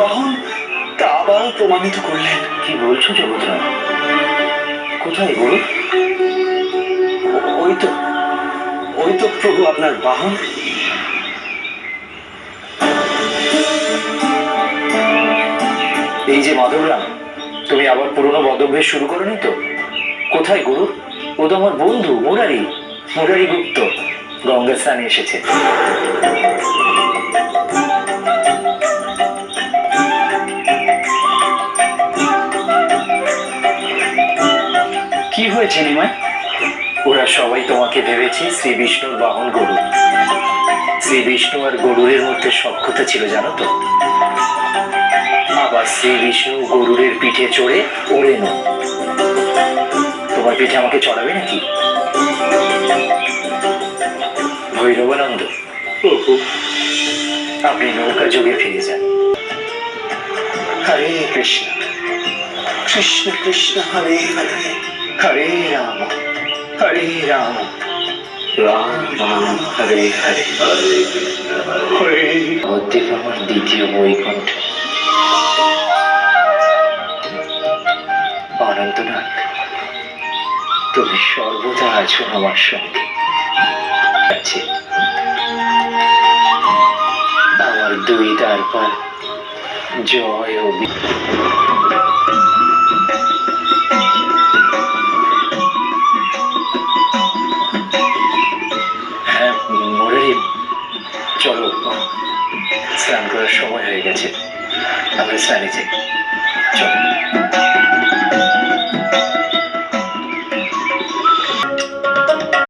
বাহন তা আবার প্রমাণিত করলেন। কি বলছো জগৎরাম? কোথায় গুরু? ওই তো ওই তো প্রভু আপনার বাহন। এই যে মাধবরাম, তুমি আবার পুরনো বদভ্যাস শুরু করনি তো? কোথায় গুরু? ও তো আমার বন্ধু মুরারি গুপ্ত গঙ্গা স্নানে এসেছে। কি হয়েছে নিমাই? ওরা সবাই তোমাকে ভেবেছে শ্রী বিষ্ণুর বাহন গরু। শ্রী বিষ্ণু আর গরুরের মধ্যে সখ্যতা ছিল জানো তো? আবার শ্রী বিষ্ণু গরুরের পিঠে চড়ে ওড়েন। তোমার পিঠে আমাকে চড়াবে নাকি? ভৈরবানন্দ, আপনি নৌকা যোগে ফিরে যান। হরে কৃষ্ণ কৃষ্ণ কৃষ্ণ হরে হরে হরে রাম রাম হরে হরে হরে। অদ্বৈত আমার দ্বিতীয় বৈকুণ্ঠ। অনন্তনাথ, তুমি সর্বদা আছো আমার সঙ্গে। আছে আমার দুই দ্বারপাল জয় ও হ্যাঁ মুরারি, চলো, স্নান করার সময় হয়ে গেছে, আমরা স্নানে যাই। চলো।